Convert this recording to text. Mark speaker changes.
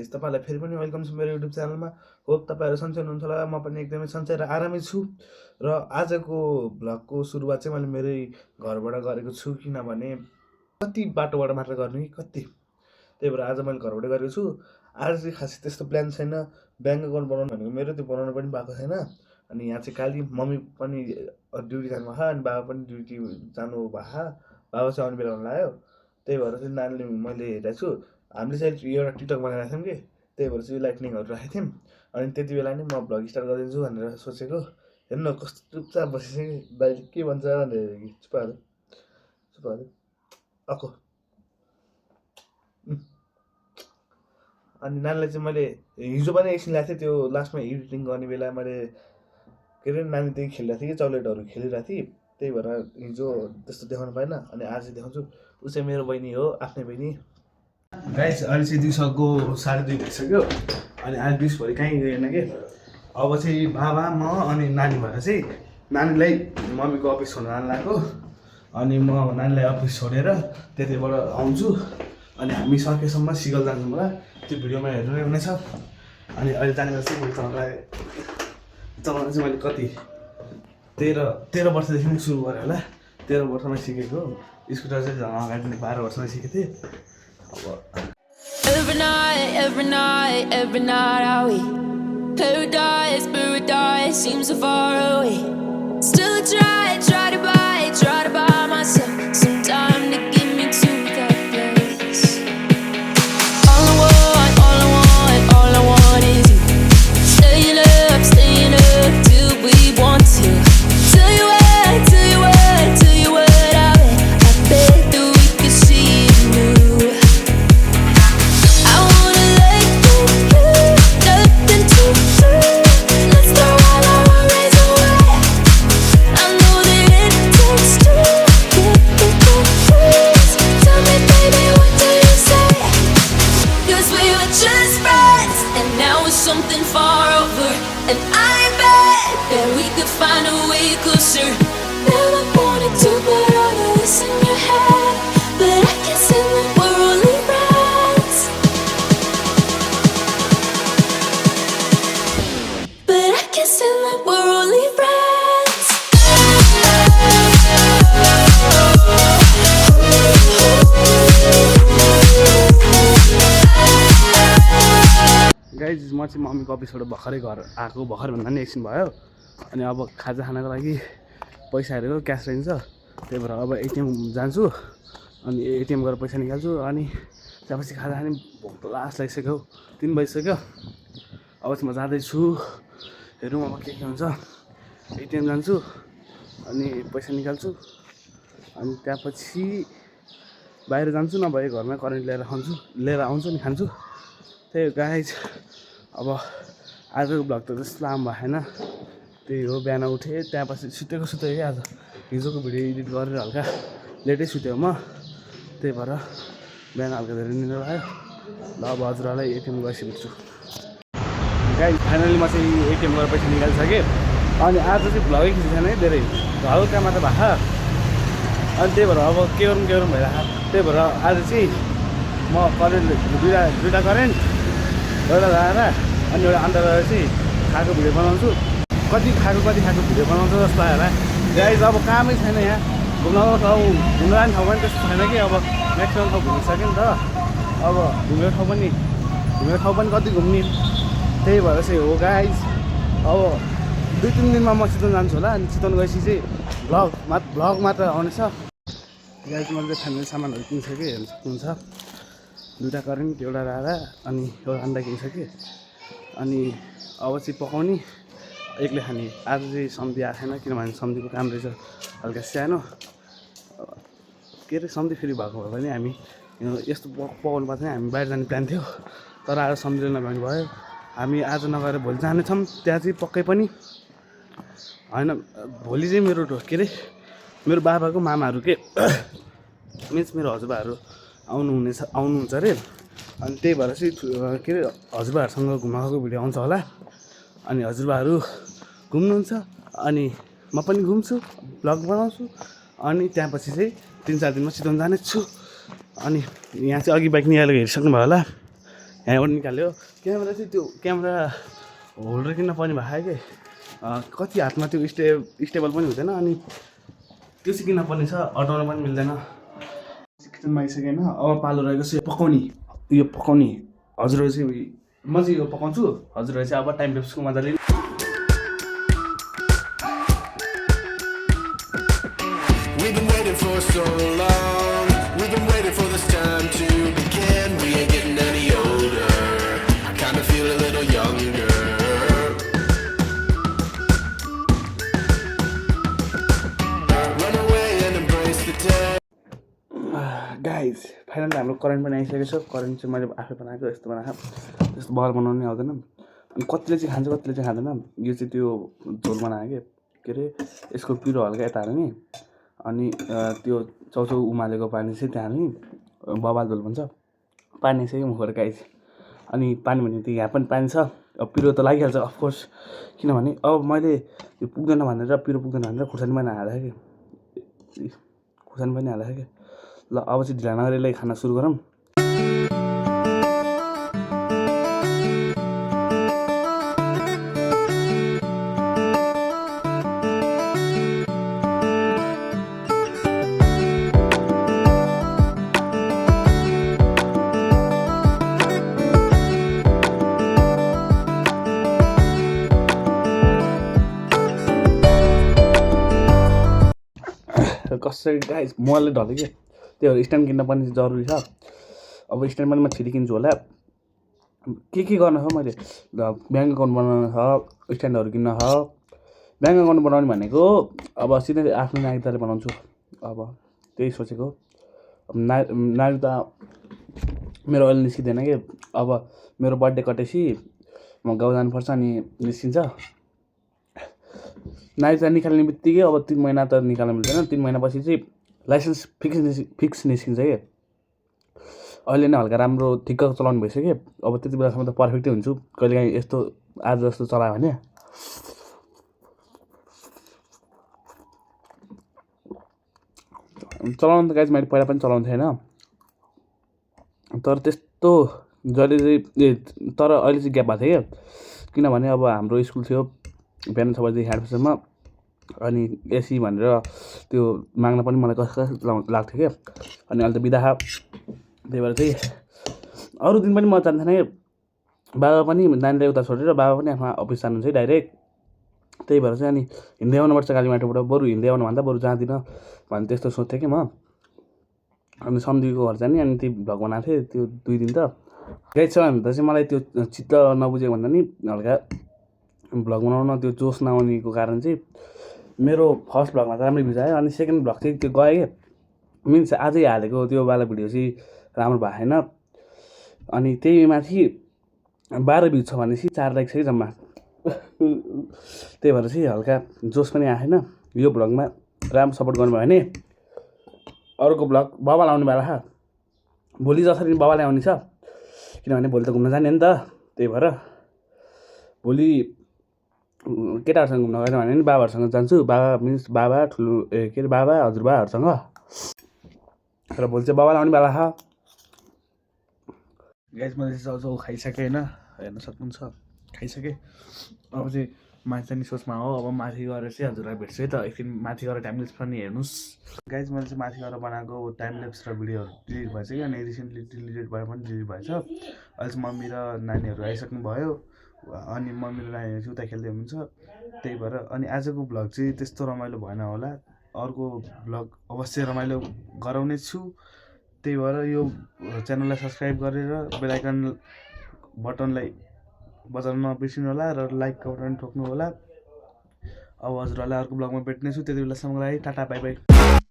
Speaker 1: Guys, तपाईँहरूलाई फेरि पनि वेलकम छ मेरो युट्युब च्यानलमा। होप तपाईँहरू सन्चै हुनुहुन्छ होला। म पनि एकदमै सन्चै र आरामै छु। र आजको भ्लगको सुरुवात चाहिँ मैले मेरै घरबाट गरेको छु, किनभने कति बाटोबाट मात्र गर्ने कि कति, त्यही भएर आज मैले घरबाट गरेको छु। आज चाहिँ खासै त्यस्तो प्लान छैन। ब्याङ्क अकाउन्ट बनाउनु भनेको मेरो, त्यो बनाउनु पनि पाएको छैन। अनि यहाँ चाहिँ काली मम्मी पनि ड्युटी जानुभएको, अनि बाबा पनि ड्युटी जानुभएको। बाबा चाहिँ आउने बेला हुन लाग्यो, त्यही भएर चाहिँ नानीले मैले हेरेको छु। हामीले चाहिँ एउटा टिकटक बनाएको थियौँ कि, त्यही भएर चाहिँ लाइटनिङहरू राखेको थियौँ। अनि त्यति बेला नै म भ्लग स्टार्ट गरिदिन्छु भनेर सोचेको। हेर्नु न कस्तो चुपचाप बसेछ कि, दाइले के भन्छ भनेर चुपाहरू चुपाहरू अको। अनि नानीलाई चाहिँ मैले हिजो पनि एकछिन ल्याएको थिएँ, त्यो लास्टमा एडिटिङ गर्ने बेला मैले के अरे नानी त्यही खेलिरहेको थिएँ कि, चक्लेटहरू खेलिरहेको थिएँ, त्यही भएर हिजो त्यस्तो देखाउनु पाएन। अनि आज देखाउँछु। ऊ चाहिँ मेरो बहिनी हो, आफ्नै बहिनी। गाइस, अहिले चाहिँ दिउँसोको 2:30 भइसक्यो। अनि आज दिउँसोभरि कहीँ गएन कि। अब चाहिँ बाबा म अनि नानी भएर चाहिँ नानीलाई मम्मीको अफिस छोड्न जानु लागेको। अनि म नानीलाई अफिस छोडेर त्यतिबाट आउँछु। अनि हामी सकेसम्म सिगल जान्छौँ होला, त्यो भिडियोमा हेर्नु नै हुनेछ। अनि अहिले जाने बेला चाहिँ चलाउन चाहिँ मैले कति 13 वर्षदेखि नै सुरु गरेँ होला। 13 वर्षमा सिकेको। स्कुटर चाहिँ झन् अगाडि 12 वर्षमा सिकेको थिएँ।
Speaker 2: Every night are we paradise seems so far away. Still I try to buy myself some time to get me to that place. All I want is you. Staying up till we want to. Tell you what, I bet that we could see it new. I wanna let you, nothing to do. Let's throw all our worries away. I know that it takes two to get the praise. Tell me, baby, what do you say? 'Cause we were just friends, and now it's something far over. And I bet that we could find a way closer. Never wanted to put all of this in your head, but I can see that we're only friends. But I can see that we're only friends.
Speaker 1: Guys, म चाहिँ मम्मीको अफिसबाट भर्खरै घर आएको, भर्खर भन्दा नि एकछिन भयो। अनि अब खाजा खानको लागि पैसा हेरेको क्यास रहन्छ, त्यही भएर अब एटिएम जान्छु। अनि एटिएम गएर पैसा निकाल्छु। अनि त्यहाँपछि खाजा खाने भोक त लास्ट लागिसक्यो, 3 बजिसक्यो। अब चाहिँ म जाँदैछु, हेरौँ अब के हुन्छ। एटिएम जान्छु अनि पैसा निकाल्छु। अनि त्यहाँपछि बाहिर जान्छु, नभए घरमा करेन्ट लिएर आउँछु नि खान्छु। त्यही हो गाइज। अब आजको भ्लग त त्यस्तो लामो भएन, त्यही हो। बिहान उठेँ, त्यहाँपछि सुतेको क्या आज। हिजोको भिडियो एडिट गरेर हल्का लेटै सुत्यो म, त्यही भएर बिहान हल्का धेरै निद्रा लाग्यो। ल अब हजुरहरूलाई एटिएम गइसकेको छु। गाइज, फाइनली म चाहिँ एटिएम गएर पैसा निकालिसकेँ। अनि आज चाहिँ भ्लगै खिचेको छैन है, धेरै हल्का मात्र भएको। अनि त्यही भएर अब के गरौँ भइरहेको। त्यही भएर आज चाहिँ म करेन्ट दुईवटा करेन्ट एउटा लगाएर अनि एउटा अन्त गरेर चाहिँ खाएको भिडियो बनाउँछु। कति खाएको भिडियो बनाउँछ जस्तो लाग्यो होला। गाइज, अब कामै छैन यहाँ, घुम्न जाने ठाउँ पनि त्यस्तो छैन कि। अब म्याक्सिमम् ठाउँ घुमिसक्यो नि त। अब घुमेको ठाउँ पनि कति घुम्ने, त्यही भएर चाहिँ हो गाइज। अब 2-3 दिनमा म चितवन जान्छु होला। अनि चितवन गएपछि चाहिँ भ्लग मात्र आउनेछ। गाइज, मैले चाहिँ फ्यामिली सामानहरू किनिसकेँ, हेर्नु सक्नुहुन्छ। 2टा करेन्ट, एउटा राधा अनि एउटा अन्डा किनिसकेँ। अनि अब चाहिँ पकाउने, एक्लै खाने। आज चाहिँ सम्धी आएको छैन, किनभने सम्धीको काम रहेछ हल्का सानो। के अरे सम्धी फेरि भएको भए पनि हामी यस्तो पकाउनु पर्छ। हामी बाहिर जाने प्लान थियो, तर आज सम्धीले नभ्याउनु भयो। हामी आज नगएर भोलि जानेछौँ त्यहाँ चाहिँ पक्कै पनि। होइन, भोलि चाहिँ मेरो बाबाको मामाहरू मिन्स मेरो हजुरबाहरू आउनुहुन्छ अरे। अनि त्यही भएर चाहिँ हजुरबाहरूसँग घुमाएको भिडियो आउँछ होला। अनि हजुरबाहरू घुम्नुहुन्छ, अनि म पनि घुम्छु, भ्लग बनाउँछु। अनि त्यहाँपछि चाहिँ 3-4 दिनमा चितवन जानेछु। अनि यहाँ चाहिँ अघि बाइक निकालेको हेरिसक्नु भयो होला। यहाँबाट निकाल्यो क्यामेरा चाहिँ त्यो क्यामेरा होल्डर किन्न पर्ने भएको कि कति हातमा त्यो स्टेबल पनि हुँदैन अनि त्यो चाहिँ किन्न पर्ने छ अटाउन पनि मिल्दैन किचनमा आइसक्यो होइन अब पालो रहेको छ यो पकाउने हजुरहरू चाहिँ म चाहिँ यो पकाउँछु हजुरहरू चाहिँ अब टाइम ल्याप्सको मजाले
Speaker 3: We've been waiting for so long. We've been waiting for this time to begin. We ain't getting any older. I kinda feel a little younger. Run away and embrace the day.
Speaker 1: Guys finally हाम्रो current पनि आइसकेको छ current चाहिँ मैले आफै बनाएको यस्तो बनाएको त्यस्तो बल बनाउनु आउँदैन अनि कतिले चाहिँ खान्छ कतिले चाहिँ खाँदैन यो चाहिँ त्यो झोल बनायो के अरे यसको पिरो हल्का यता हाल्ने अनि त्यो चाउचाउ उमालेको पानी चाहिँ त्यहाँ हाल्ने बबाल झोल भन्छ पानी चाहिँ मुखबाट गाइज अनि पानी भने त यहाँ पनि पानी छ अब पिरो त लागिहाल्छ अफकोर्स किनभने अब मैले यो पुग्दैन भनेर पिरो पुग्दैन भनेर खुर्सानी पनि हालेको कि खुर्सानी पनि हालेको कि ल अब चाहिँ ढिला नगरेलाई खाना सुरु गरौँ कसरी गाइस मले ढल्यो कि त्यो स्ट्यान्ड किन्न पर्ने जरुरी छ अब स्ट्यान्ड पनि म छिटो किन्छु होला के गर्न छ मैले ब्याङ्क एकाउन्ट बनाउनु छ स्ट्यान्डहरू किन्न छ ब्याङ्क एकाउन्ट बनाउने भनेको अब सिधै आफ्नो नागरिकताले बनाउँछु अब त्यही सोचेको अब नागरिकता मेरो अहिले निस्किँदैन कि अब मेरो बर्थडे कटेपछि म गाउँ जानुपर्छ अनि निस्किन्छ नागरिकता निकाल्ने बित्तिकै अब 3 महिना त निकाल्न मिल्दैन 3 महिनापछि चाहिँ लाइसेन्स फिक्स निस्किन्छ कि अहिले नै हल्का राम्रो ठिक्क चलाउनु भइसक्यो अब त्यति बेलासम्म त पर्फेक्टै हुन्छु कहिलेकाहीँ यस्तो आज जस्तो चलायो भने चलाउनु त गाइज मैले पहिला पनि चलाउँथेँ होइन तर त्यस्तो जहिले चाहिँ तर अहिले चाहिँ ग्याप भएको थियो क्या किनभने अब हाम्रो स्कुल थियो बिहान 6 बजीदेखि 8 बजीसम्म अनि एसी भनेर त्यो माग्न पनि मलाई कस्तो लाग्थ्यो क्या अनि अहिले त बिदा त्यही भएर चाहिँ अरू दिन पनि म जान्थेन कि बाबा पनि नानीलाई उता छोडेर बाबा पनि आफ्नो अफिस जानुहुन्छ है डाइरेक्ट त्यही भएर चाहिँ अनि हिँड्दै आउनुपर्छ कालीमाटीबाट बरु हिँड्दै आउनु भन्दा बरु जाँदिनँ भने त्यस्तो सोध्थेँ कि म अनि सम्धिको घर जाने अनि त्यही भ्लग बनाएको थिएँ त्यो 2 दिन त गाइड छ भने त चाहिँ मलाई त्यो चित्त नबुझेको भन्दा नि हल्का भ्लग बनाउन त्यो जोस नआउनेको कारण चाहिँ मेरो फर्स्ट भ्लगमा त राम्रै भिडियो आयो अनि सेकेन्ड भ्लग चाहिँ त्यो गयो क्या मिन्स आजै हालेको त्यो वाला भिडियो चाहिँ राम्रो भएको छैन अनि त्यही माथि 12 भ्यू छ भनेपछि 4 लाइक छ कि जम्मा त्यही भएर चाहिँ हल्का जोस पनि आएन यो भ्लगमा राम्रो सपोर्ट गर्नुभयो भने अर्को भ्लग बाबाले आउने बेला भोलि जसरी बाबाले आउने छ किनभने भोलि त घुम्न जाने नि त त्यही भएर भोलि केटाहरूसँग घुम्न गएन भने नि बाबाहरूसँग जान्छु बाबा मिन्स बाबा ठुलो के अरे बाबा हजुरबाहरूसँग र भोलि चाहिँ बाबाले आउने बेला गाइस मैले चाहिँ चाउचाउ खाइसकेँ होइन हेर्न सक्नुहुन्छ खाइसकेँ अब चाहिँ माथि जाने सोचमा हो अब माथि गएर चाहिँ हजुरलाई भेट्छु है त एकदिन माथि गएर टाइम ल्याप्स पनि हेर्नुहोस् गाइस मैले चाहिँ माथि गएर बनाएको टाइम ल्याप्स र भिडियोहरू डिलिट भएछ कि अनि रिसेन्टली डिलिट भएर पनि डिलिट भएछ अहिले चाहिँ मम्मी र नानीहरू आइसक्नु भयो अनि मम्मी र नानीहरू चाहिँ उता खेल्दै हुनुहुन्छ त्यही भएर अनि आजको भ्लग चाहिँ त्यस्तो रमाइलो भएन होला अर्को भ्लग अवश्य रमाइलो गराउने छु त्यही भएर यो च्यानललाई सब्सक्राइब गरेर बेल आइकन बटनलाई बजाउन नबिर्सिनु होला र लाइकको बटन ठोक्नु होला अब हजुरहरूलाई अर्को भ्लगमा भेट्नेछु त्यति बेलासम्मको लागि टाटा बाई बाई